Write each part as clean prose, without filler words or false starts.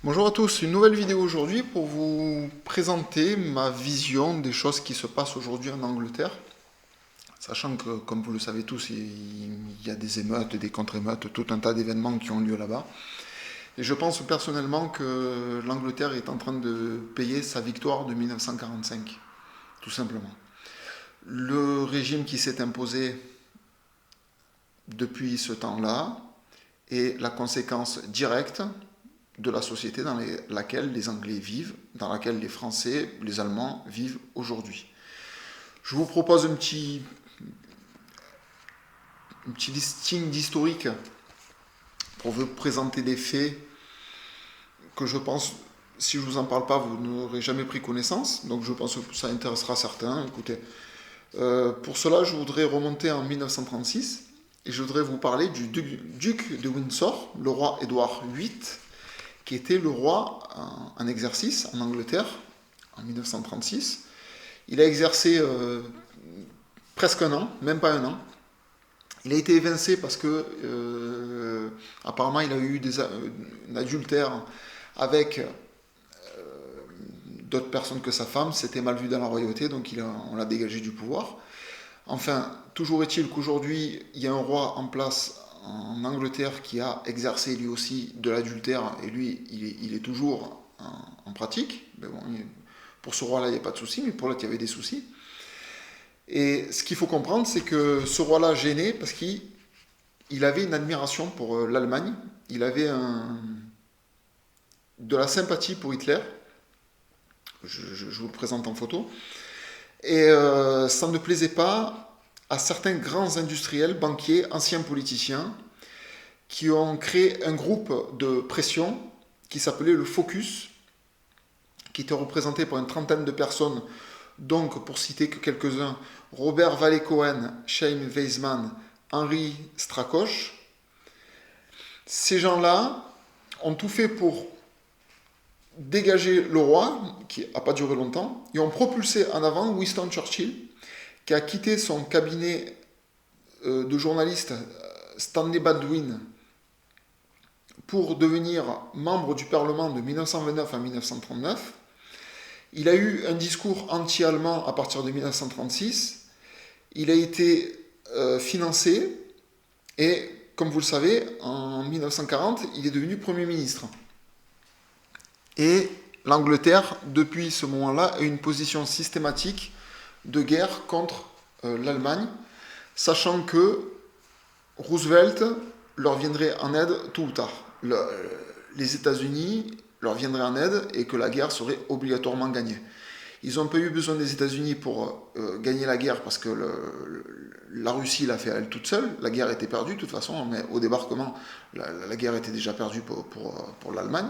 Bonjour à tous, une nouvelle vidéo aujourd'hui pour vous présenter ma vision des choses qui se passent aujourd'hui en Angleterre. Sachant que, comme vous le savez tous, il y a des émeutes, des contre-émeutes, tout un tas d'événements qui ont lieu là-bas. Et je pense personnellement que l'Angleterre est en train de payer sa victoire de 1945, tout simplement. Le régime qui s'est imposé depuis ce temps-là est la conséquence directe de la société dans laquelle les Anglais vivent, dans laquelle les Français, les Allemands vivent aujourd'hui. Je vous propose un petit listing d'historique pour vous présenter des faits que je pense, si je ne vous en parle pas, vous n'aurez jamais pris connaissance. Donc je pense que ça intéressera certains. Écoutez, pour cela, je voudrais remonter en 1936 et je voudrais vous parler du duc de Windsor, le roi Édouard VIII, qui était le roi en exercice en Angleterre en 1936. Il a exercé presque un an, même pas un an. Il a été évincé parce que apparemment il a eu un adultère avec d'autres personnes que sa femme. C'était mal vu dans la royauté, donc on l'a dégagé du pouvoir. Enfin, toujours est-il qu'aujourd'hui, il y a un roi en place en Angleterre qui a exercé lui aussi de l'adultère, et lui, il est toujours en pratique. Mais bon, pour ce roi-là, il n'y a pas de souci, mais pour l'autre, il y avait des soucis. Et ce qu'il faut comprendre, c'est que ce roi-là gênait parce qu'il avait une admiration pour l'Allemagne, il avait de la sympathie pour Hitler, je vous le présente en photo, et ça ne plaisait pas à certains grands industriels, banquiers, anciens politiciens, qui ont créé un groupe de pression qui s'appelait le Focus, qui était représenté par une trentaine de personnes, donc pour citer que quelques-uns, Robert Vallée-Cohen, Chaim Weizmann, Henri Strakosch. Ces gens-là ont tout fait pour dégager le roi, qui n'a pas duré longtemps, et ont propulsé en avant Winston Churchill, qui a quitté son cabinet de journaliste Stanley Baldwin pour devenir membre du Parlement de 1929 à 1939. Il a eu un discours anti-allemand à partir de 1936. Il a été financé et, comme vous le savez, en 1940, il est devenu Premier ministre. Et l'Angleterre, depuis ce moment-là, a une position systématique de guerre contre l'Allemagne, sachant que Roosevelt leur viendrait en aide tôt ou tard. Les États-Unis leur viendraient en aide et que la guerre serait obligatoirement gagnée. Ils n'ont pas eu besoin des États-Unis pour gagner la guerre parce que la Russie l'a fait à elle toute seule. La guerre était perdue de toute façon, mais au débarquement, la guerre était déjà perdue pour l'Allemagne.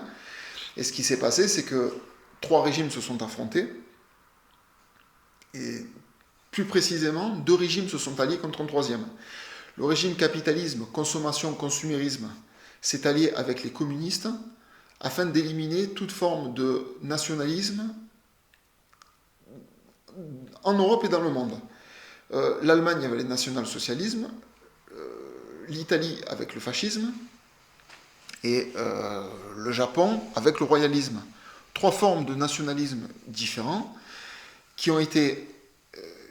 Et ce qui s'est passé, c'est que trois régimes se sont affrontés et plus précisément, deux régimes se sont alliés contre un troisième. Le régime capitalisme, consommation, consumérisme s'est allié avec les communistes afin d'éliminer toute forme de nationalisme en Europe et dans le monde. L'Allemagne avec le national-socialisme, l'Italie avec le fascisme et le Japon avec le royalisme. Trois formes de nationalisme différents qui ont été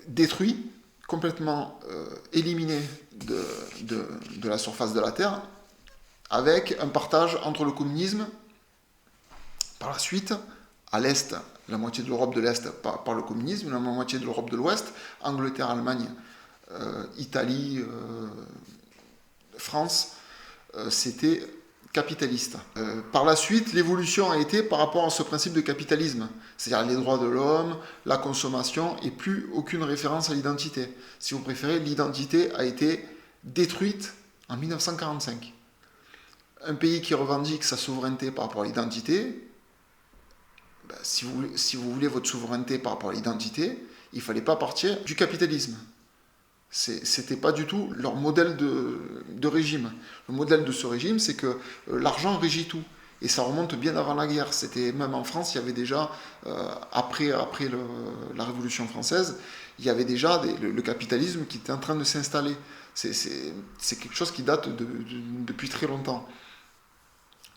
détruits, complètement éliminés de la surface de la Terre, avec un partage entre le communisme, par la suite, à l'Est, la moitié de l'Europe de l'Est par le communisme, la moitié de l'Europe de l'Ouest, Angleterre, Allemagne, Italie, France, c'était capitaliste. Par la suite, l'évolution a été par rapport à ce principe de capitalisme, c'est-à-dire les droits de l'homme, la consommation, et plus aucune référence à l'identité. Si vous préférez, l'identité a été détruite en 1945. Un pays qui revendique sa souveraineté par rapport à l'identité, ben, si vous voulez votre souveraineté par rapport à l'identité, il ne fallait pas partir du capitalisme. C'était pas du tout leur modèle de régime. Le modèle de ce régime, c'est que l'argent régit tout. Et ça remonte bien avant la guerre. C'était même en France, il y avait déjà, après la Révolution française, il y avait déjà le capitalisme qui était en train de s'installer. C'est quelque chose qui date depuis très longtemps.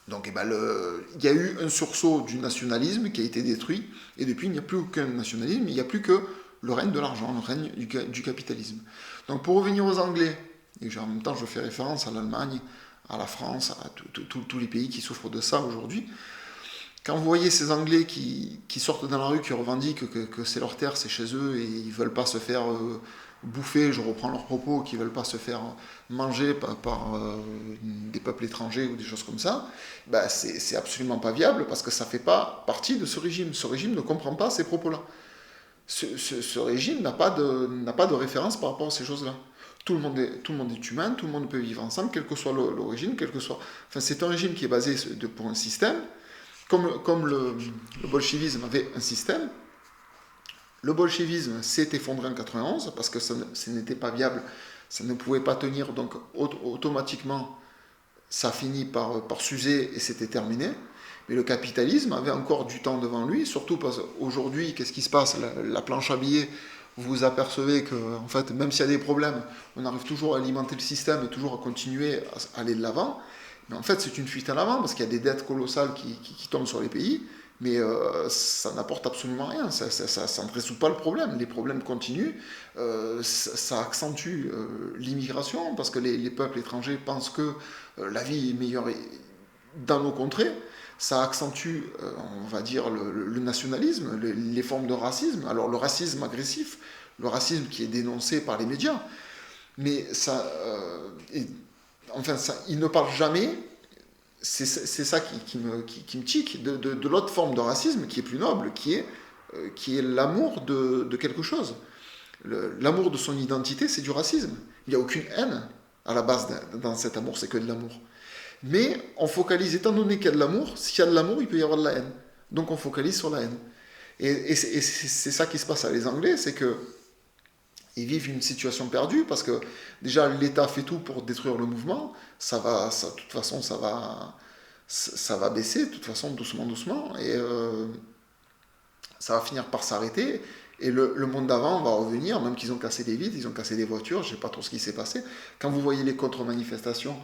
Donc il y a eu un sursaut du nationalisme qui a été détruit, et depuis il n'y a plus aucun nationalisme, il n'y a plus que le règne de l'argent, le règne du capitalisme. Donc pour revenir aux Anglais, et en même temps je fais référence à l'Allemagne, à la France, à tous les pays qui souffrent de ça aujourd'hui, quand vous voyez ces Anglais qui sortent dans la rue, qui revendiquent que c'est leur terre, c'est chez eux, et ils ne veulent pas se faire bouffer, je reprends leurs propos, qui ne veulent pas se faire manger par des peuples étrangers ou des choses comme ça, ben c'est absolument pas viable parce que ça ne fait pas partie de ce régime. Ce régime ne comprend pas ces propos-là. Ce régime n'a pas de référence par rapport à ces choses-là. Tout le monde est humain, tout le monde peut vivre ensemble, quelle que soit l'origine, quel que soit... Enfin, c'est un régime qui est basé pour un système. Comme le bolchevisme avait un système, le bolchevisme s'est effondré en 91 parce que ce n'était pas viable, ça ne pouvait pas tenir, donc automatiquement ça a fini par s'user et c'était terminé. Mais le capitalisme avait encore du temps devant lui, surtout parce qu'aujourd'hui, qu'est-ce qui se passe? La planche à billets, vous vous apercevez que, en fait, même s'il y a des problèmes, on arrive toujours à alimenter le système et toujours à continuer à aller de l'avant. Mais en fait, c'est une fuite à l'avant parce qu'il y a des dettes colossales qui tombent sur les pays, mais ça n'apporte absolument rien. Ça ne résout pas le problème. Les problèmes continuent. Ça accentue l'immigration parce que les peuples étrangers pensent que la vie est meilleure dans nos contrées. Ça accentue, on va dire, le nationalisme, les formes de racisme. Alors, le racisme agressif, le racisme qui est dénoncé par les médias. Mais ça. Enfin, il ne parle jamais, c'est ça qui me tique, de l'autre forme de racisme qui est plus noble, qui est l'amour de quelque chose. L'amour de son identité, c'est du racisme. Il n'y a aucune haine à la base dans cet amour, c'est que de l'amour. Mais on focalise, étant donné qu'il y a de l'amour, s'il y a de l'amour, il peut y avoir de la haine. Donc on focalise sur la haine. Et c'est ça qui se passe à les Anglais, c'est que ils vivent une situation perdue parce que déjà l'État fait tout pour détruire le mouvement. De toute façon, ça va baisser, de toute façon, doucement, et ça va finir par s'arrêter. Et le monde d'avant va revenir, même qu'ils ont cassé des vitres, ils ont cassé des voitures, je ne sais pas trop ce qui s'est passé. Quand vous voyez les contre-manifestations,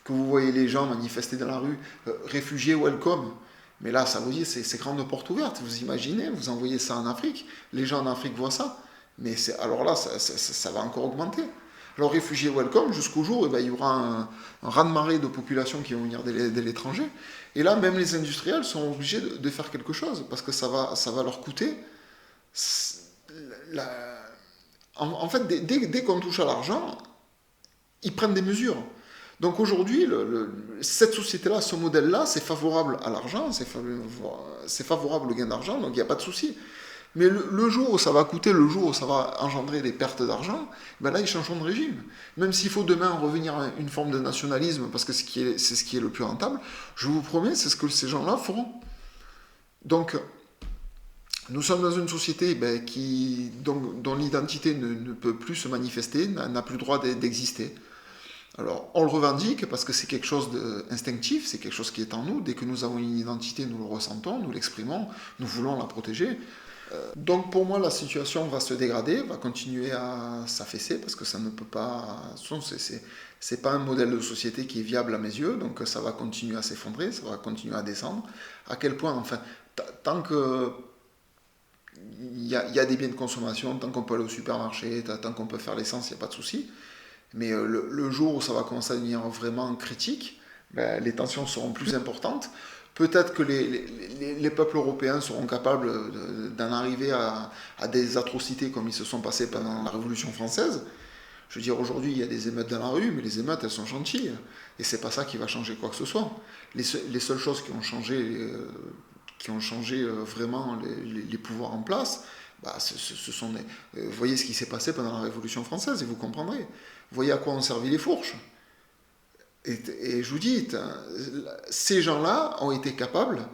que vous voyez les gens manifester dans la rue, réfugiés, welcome. Mais là, ça vous dit, c'est grande porte ouverte. Vous imaginez, vous envoyez ça en Afrique, les gens en Afrique voient ça. Mais alors là, ça va encore augmenter. Alors, réfugiés welcome, jusqu'au jour où il y aura un raz-de-marée de population qui vont venir de l'étranger. Et là, même les industriels sont obligés de faire quelque chose, parce que ça va leur coûter. En fait, dès qu'on touche à l'argent, ils prennent des mesures. Donc aujourd'hui, cette société-là, ce modèle-là, c'est favorable à l'argent, c'est favorable au gain d'argent, donc il n'y a pas de souci. Mais le jour où ça va coûter, le jour où ça va engendrer des pertes d'argent, ben là, ils changeront de régime. Même s'il faut demain revenir à une forme de nationalisme, parce que c'est ce qui est le plus rentable, je vous promets, c'est ce que ces gens-là feront. Donc, nous sommes dans une société dont l'identité ne peut plus se manifester, n'a plus le droit d'exister. Alors, on le revendique parce que c'est quelque chose d'instinctif, c'est quelque chose qui est en nous. Dès que nous avons une identité, nous le ressentons, nous l'exprimons, nous voulons la protéger. Donc pour moi, la situation va se dégrader, va continuer à s'affaisser parce que ça ne peut pas. C'est pas un modèle de société qui est viable à mes yeux, donc ça va continuer à s'effondrer, ça va continuer à descendre. À quel point, enfin, tant que il y a des biens de consommation, tant qu'on peut aller au supermarché, tant qu'on peut faire l'essence, il n'y a pas de souci. Mais le jour où ça va commencer à devenir vraiment critique, ben, les tensions seront plus importantes. Peut-être que les peuples européens seront capables d'en arriver à des atrocités comme ils se sont passés pendant la Révolution française. Je veux dire, aujourd'hui, il y a des émeutes dans la rue, mais les émeutes, elles sont gentilles. Et c'est pas ça qui va changer quoi que ce soit. Les seules choses qui ont changé vraiment les pouvoirs en place, bah, ce sont vous voyez ce qui s'est passé pendant la Révolution française, et vous comprendrez. Vous voyez à quoi ont servi les fourches. Et je vous dis, ces gens-là ont été capables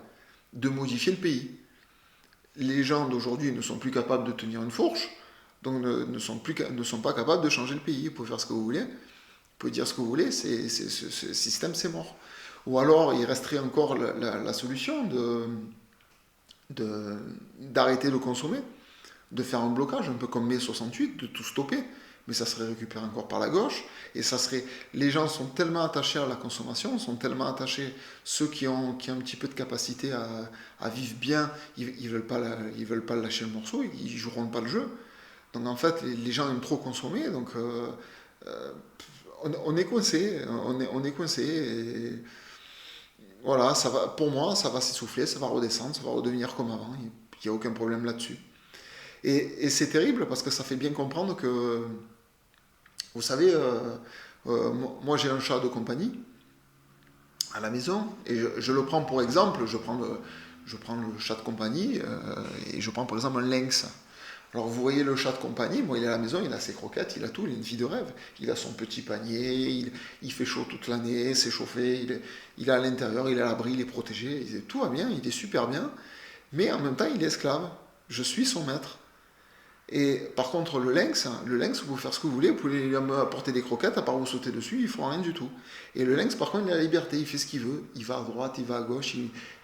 de modifier le pays. Les gens d'aujourd'hui ne sont plus capables de tenir une fourche, donc ne sont pas capables de changer le pays. Vous pouvez faire ce que vous voulez, vous pouvez dire ce que vous voulez, ce système c'est mort. Ou alors il resterait encore la solution d'arrêter de consommer, de faire un blocage, un peu comme mai 68, de tout stopper. mais ça serait récupéré encore par la gauche, et ça serait, les gens sont tellement attachés à la consommation, sont tellement attachés, ceux qui ont un petit peu de capacité à vivre bien, ils veulent pas lâcher le morceau, ils joueront pas le jeu. Donc en fait, les gens aiment trop consommer, donc euh, on est coincé, on est coincé, et voilà, ça va, pour moi, ça va s'essouffler, ça va redescendre, ça va redevenir comme avant, il n'y a aucun problème là-dessus. Et c'est terrible parce que ça fait bien comprendre que, vous savez, moi j'ai un chat de compagnie à la maison et je le prends pour exemple, je prends le chat de compagnie et je prends par exemple un lynx. Alors vous voyez le chat de compagnie, moi il est à la maison, il a ses croquettes, il a tout, il a une vie de rêve. Il a son petit panier, il fait chaud toute l'année, c'est chauffé, il est à l'intérieur, il est à l'abri, il est protégé, tout va bien, il est super bien, mais en même temps il est esclave. Je suis son maître. Et par contre, le lynx, vous pouvez faire ce que vous voulez, vous pouvez lui apporter des croquettes, à part vous sauter dessus, il ne fera rien du tout. Et le lynx, par contre, il a la liberté, il fait ce qu'il veut, il va à droite, il va à gauche,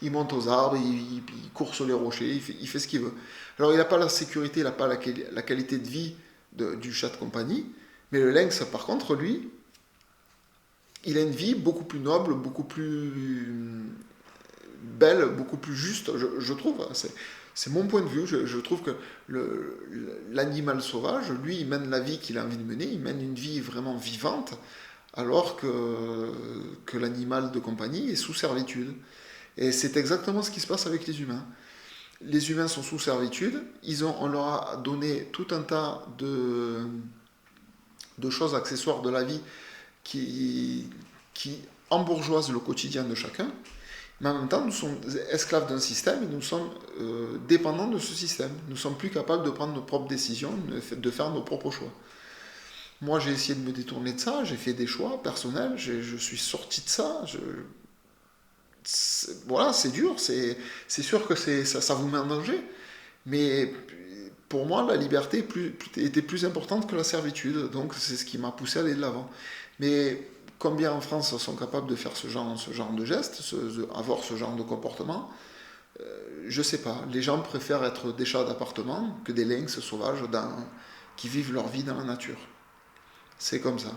il monte aux arbres, il court sur les rochers, il fait ce qu'il veut. Alors, il n'a pas la sécurité, il n'a pas la qualité de vie du chat de compagnie, mais le lynx, par contre, lui, il a une vie beaucoup plus noble, beaucoup plus belle, beaucoup plus juste, je trouve. C'est mon point de vue. Je trouve que l'animal sauvage, lui, il mène la vie qu'il a envie de mener, il mène une vie vraiment vivante, alors que l'animal de compagnie est sous servitude. Et c'est exactement ce qui se passe avec les humains. Les humains sont sous servitude, on leur a donné tout un tas de choses accessoires de la vie qui embourgeoisent le quotidien de chacun. Mais en même temps, nous sommes esclaves d'un système et nous sommes dépendants de ce système. Nous ne sommes plus capables de prendre nos propres décisions, de faire nos propres choix. Moi, j'ai essayé de me détourner de ça, j'ai fait des choix personnels, je suis sorti de ça. Voilà, c'est dur, c'est sûr que ça vous met en danger. Mais pour moi, la liberté était plus importante que la servitude. Donc, c'est ce qui m'a poussé à aller de l'avant. Mais combien en France sont capables de faire ce genre de gestes, avoir ce genre de comportement? Je sais pas. Les gens préfèrent être des chats d'appartement que des lynx sauvages qui vivent leur vie dans la nature. C'est comme ça.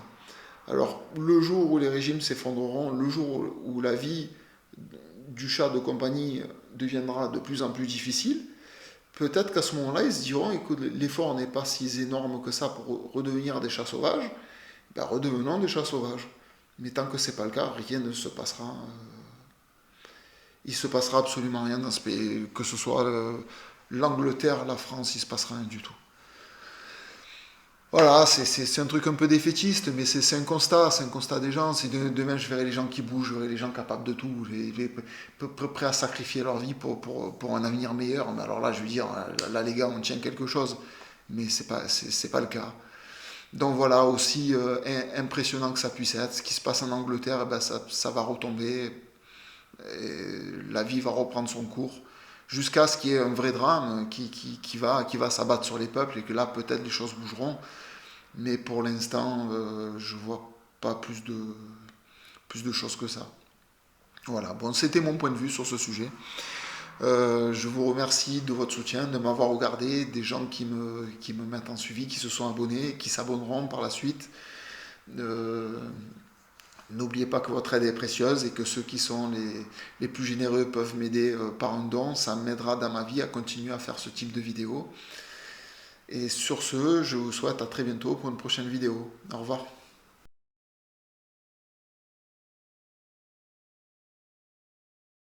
Alors, le jour où les régimes s'effondreront, le jour où la vie du chat de compagnie deviendra de plus en plus difficile, peut-être qu'à ce moment-là, ils se diront, écoute, l'effort n'est pas si énorme que ça pour redevenir des chats sauvages, ben redevenons des chats sauvages. Mais tant que c'est pas le cas, rien ne se passera. Il se passera absolument rien dans ce pays, que ce soit l'Angleterre, la France, il se passera rien du tout. Voilà, c'est un truc un peu défaitiste, mais c'est un constat des gens. Si demain je verrai les gens qui bougent, je verrai les gens capables de tout, prêts à sacrifier leur vie pour un avenir meilleur. Mais alors là, je veux dire, là les gars, on tient quelque chose, mais c'est pas le cas. Donc voilà, aussi impressionnant que ça puisse être, ce qui se passe en Angleterre, eh ben ça va retomber, et la vie va reprendre son cours, jusqu'à ce qu'il y ait un vrai drame qui va s'abattre sur les peuples, et que là peut-être les choses bougeront, mais pour l'instant je vois pas plus de choses que ça. Voilà, bon, c'était mon point de vue sur ce sujet. Je vous remercie de votre soutien, de m'avoir regardé, des gens qui me mettent en suivi, qui se sont abonnés, qui s'abonneront par la suite. N'oubliez pas que votre aide est précieuse et que ceux qui sont les plus généreux peuvent m'aider par un don. Ça m'aidera dans ma vie à continuer à faire ce type de vidéo. Et sur ce, je vous souhaite à très bientôt pour une prochaine vidéo. Au revoir.